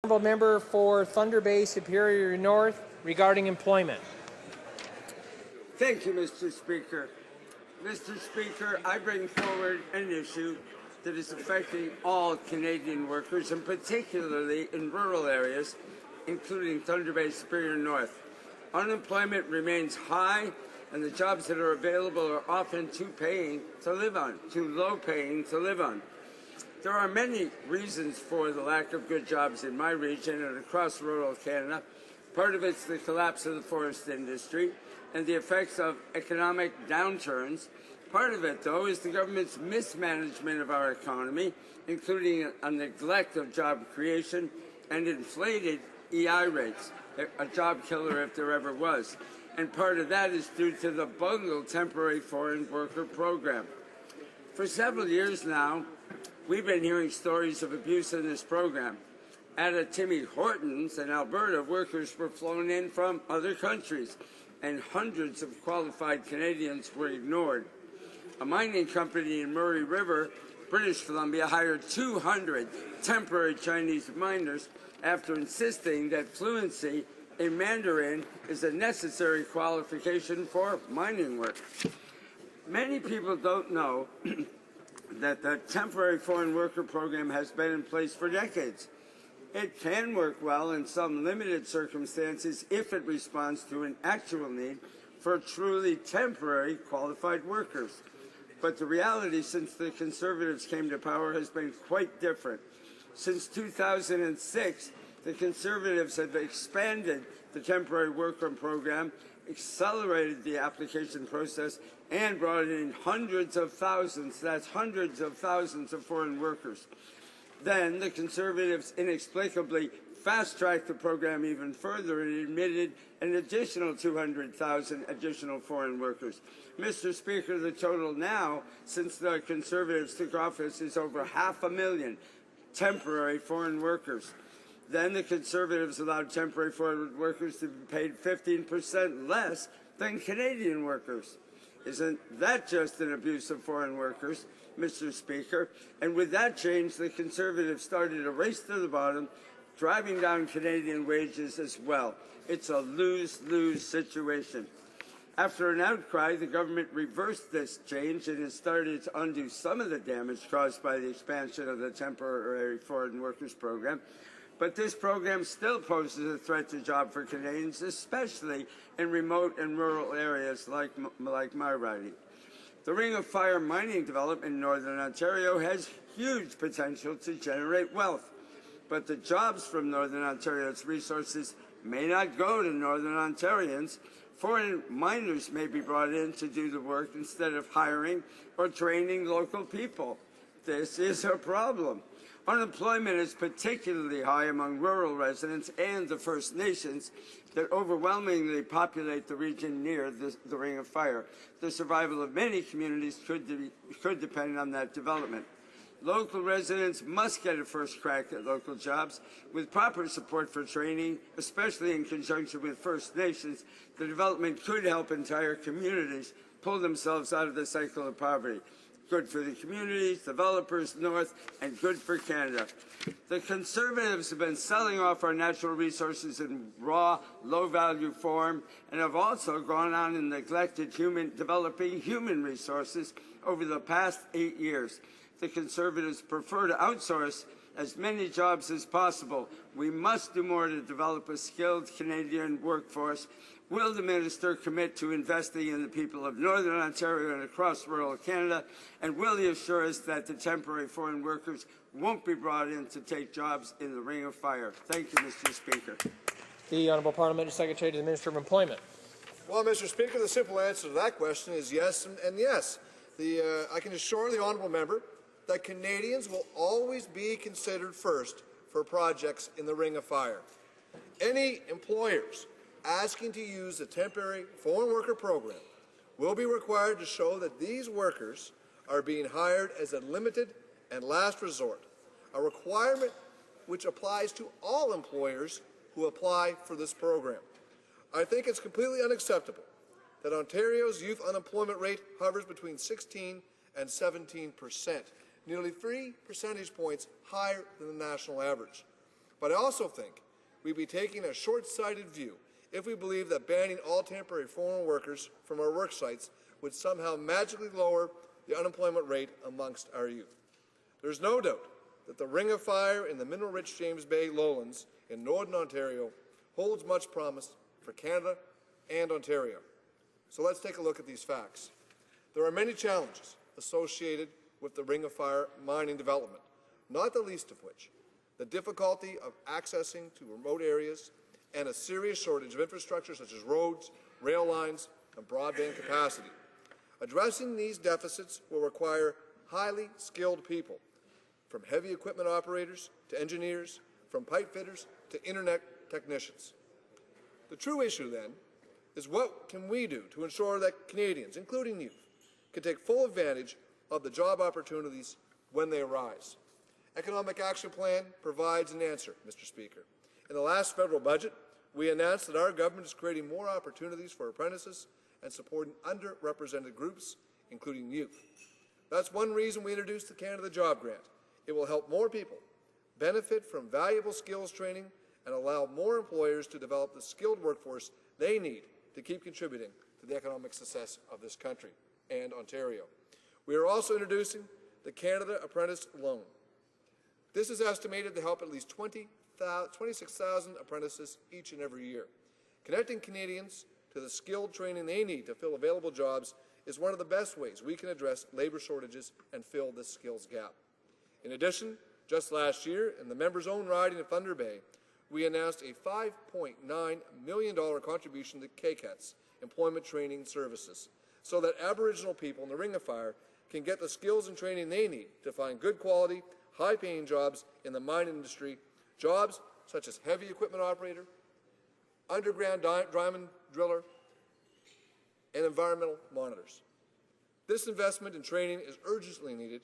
Honourable member for Thunder Bay Superior North regarding employment. Thank you, Mr. Speaker. Mr. Speaker, I bring forward an issue that is affecting all Canadian workers, and particularly in rural areas, including Thunder Bay Superior North. Unemployment remains high, and the jobs that are available are often too low paying to live on. There are many reasons for the lack of good jobs in my region and across rural Canada. Part of it's the collapse of the forest industry and the effects of economic downturns. Part of it, though, is the government's mismanagement of our economy, including a neglect of job creation and inflated EI rates, a job killer if there ever was. And part of that is due to the bungled temporary foreign worker program. For several years now, we've been hearing stories of abuse in this program. At Timmy Hortons in Alberta, workers were flown in from other countries, and hundreds of qualified Canadians were ignored. A mining company in Murray River, British Columbia, hired 200 temporary Chinese miners after insisting that fluency in Mandarin is a necessary qualification for mining work. Many people don't know that the temporary foreign worker program has been in place for decades. It can work well in some limited circumstances if it responds to an actual need for truly temporary qualified workers. But the reality since the Conservatives came to power has been quite different. Since 2006, the Conservatives have expanded the temporary worker program, accelerated the application process, and brought in hundreds of thousands, that's hundreds of thousands of foreign workers. Then the Conservatives inexplicably fast-tracked the program even further and admitted an additional 200,000 additional foreign workers. Mr. Speaker, the total now, since the Conservatives took office, is over 500,000 temporary foreign workers. Then the Conservatives allowed temporary foreign workers to be paid 15% less than Canadian workers. Isn't that just an abuse of foreign workers, Mr. Speaker? And with that change, the Conservatives started a race to the bottom, driving down Canadian wages as well. It's a lose-lose situation. After an outcry, the government reversed this change and has started to undo some of the damage caused by the expansion of the temporary foreign workers program. But this program still poses a threat to jobs for Canadians, especially in remote and rural areas like my riding. The Ring of Fire mining development in Northern Ontario has huge potential to generate wealth. But the jobs from Northern Ontario's resources may not go to Northern Ontarians. Foreign miners may be brought in to do the work instead of hiring or training local people. This is a problem. Unemployment is particularly high among rural residents and the First Nations that overwhelmingly populate the region near the Ring of Fire. The survival of many communities could depend on that development. Local residents must get a first crack at local jobs. With proper support for training, especially in conjunction with First Nations, the development could help entire communities pull themselves out of the cycle of poverty. Good for the communities, developers north, and good for Canada. The Conservatives have been selling off our natural resources in raw, low-value form and have also gone on and neglected developing human resources over the past 8 years. The Conservatives prefer to outsource as many jobs as possible. We must do more to develop a skilled Canadian workforce. Will the Minister commit to investing in the people of Northern Ontario and across rural Canada? And will he assure us that the temporary foreign workers won't be brought in to take jobs in the Ring of Fire? Thank you, Mr. Speaker. The Honourable Parliamentary Secretary to the Minister of Employment. Well, Mr. Speaker, the simple answer to that question is yes and yes. I can assure the honourable member that Canadians will always be considered first for projects in the Ring of Fire. Any employers asking to use the temporary foreign worker program will be required to show that these workers are being hired as a limited and last resort, a requirement which applies to all employers who apply for this program. I think it's completely unacceptable that Ontario's youth unemployment rate hovers between 16 and 17%, nearly 3 percentage points higher than the national average. But I also think we'd be taking a short-sighted view if we believe that banning all temporary foreign workers from our work sites would somehow magically lower the unemployment rate amongst our youth. There's no doubt that the Ring of Fire in the mineral-rich James Bay lowlands in Northern Ontario holds much promise for Canada and Ontario. So let's take a look at these facts. There are many challenges associated with the Ring of Fire mining development, not the least of which the difficulty of accessing to remote areas and a serious shortage of infrastructure such as roads, rail lines, and broadband capacity. Addressing these deficits will require highly skilled people, from heavy equipment operators to engineers, from pipe fitters to internet technicians. The true issue, then, is what can we do to ensure that Canadians, including youth, can take full advantage of the job opportunities when they arise. Economic Action Plan provides an answer, Mr. Speaker. In the last federal budget, we announced that our government is creating more opportunities for apprentices and supporting underrepresented groups, including youth. That's one reason we introduced the Canada Job Grant. It will help more people benefit from valuable skills training and allow more employers to develop the skilled workforce they need to keep contributing to the economic success of this country and Ontario. We are also introducing the Canada Apprentice Loan. This is estimated to help at least 26,000 apprentices each and every year. Connecting Canadians to the skilled training they need to fill available jobs is one of the best ways we can address labour shortages and fill this skills gap. In addition, just last year, in the member's own riding of Thunder Bay, we announced a $5.9 million contribution to KCAT's Employment Training Services, so that Aboriginal people in the Ring of Fire can get the skills and training they need to find good quality, high-paying jobs in the mining industry, jobs such as heavy equipment operator, underground diamond driller, and environmental monitors. This investment in training is urgently needed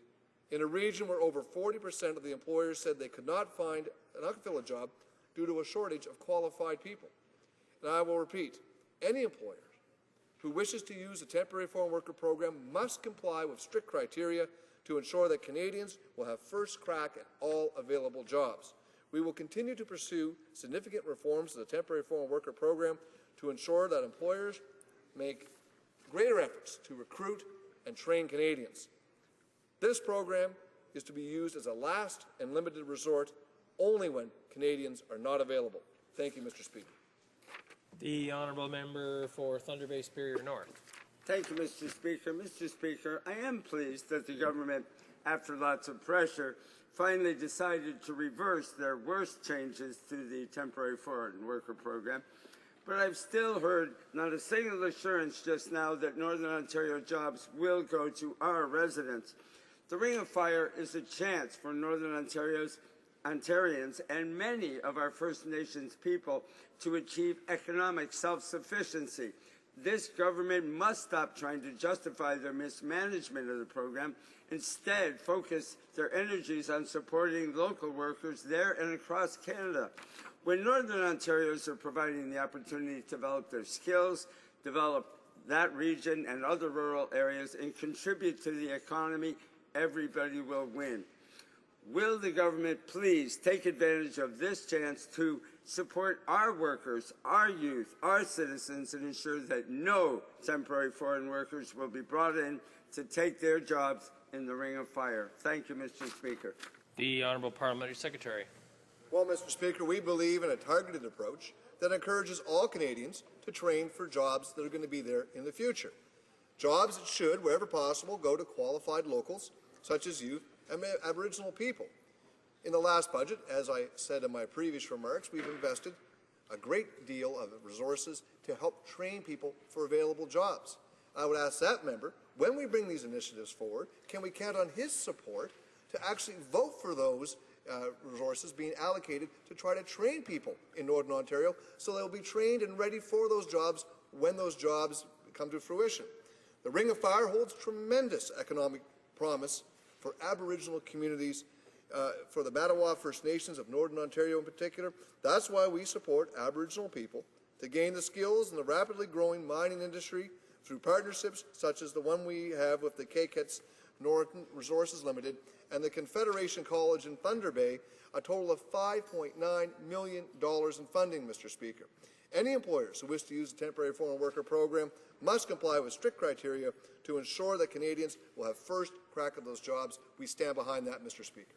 in a region where over 40% of the employers said they could not fill a job due to a shortage of qualified people. And I will repeat, any employer who wishes to use a temporary foreign worker program must comply with strict criteria to ensure that Canadians will have first crack at all available jobs. We will continue to pursue significant reforms to the temporary foreign worker program to ensure that employers make greater efforts to recruit and train Canadians. This program is to be used as a last and limited resort only when Canadians are not available. Thank you, Mr. Speaker. The honourable member for Thunder Bay Superior North. Thank you, Mr. Speaker. Mr. Speaker, I am pleased that the government, after lots of pressure, finally decided to reverse their worst changes to the temporary foreign worker program. But I've still heard not a single assurance just now that Northern Ontario jobs will go to our residents. The Ring of Fire is a chance for Northern Ontarians and many of our First Nations people to achieve economic self-sufficiency. This government must stop trying to justify their mismanagement of the program. Instead, focus their energies on supporting local workers there and across Canada. When Northern Ontarians are providing the opportunity to develop their skills, develop that region and other rural areas, and contribute to the economy, everybody will win. Will the government please take advantage of this chance to support our workers, our youth, our citizens, and ensure that no temporary foreign workers will be brought in to take their jobs in the Ring of Fire? Thank you, Mr. Speaker. The Honourable Parliamentary Secretary. Well, Mr. Speaker, we believe in a targeted approach that encourages all Canadians to train for jobs that are going to be there in the future. Jobs that should, wherever possible, go to qualified locals, such as youth and Aboriginal people. In the last budget, as I said in my previous remarks, we've invested a great deal of resources to help train people for available jobs. I would ask that member, when we bring these initiatives forward, can we count on his support to actually vote for those resources being allocated to try to train people in Northern Ontario so they'll be trained and ready for those jobs when those jobs come to fruition. The Ring of Fire holds tremendous economic promise for Aboriginal communities, for the Mattawa First Nations of Northern Ontario in particular. That's why we support Aboriginal people to gain the skills in the rapidly growing mining industry through partnerships such as the one we have with the KCATS Northern Resources Limited and the Confederation College in Thunder Bay a total of $5.9 million in funding, Mr. Speaker. Any employers who wish to use the Temporary Foreign Worker Program must comply with strict criteria to ensure that Canadians will have first crack at those jobs. We stand behind that, Mr. Speaker.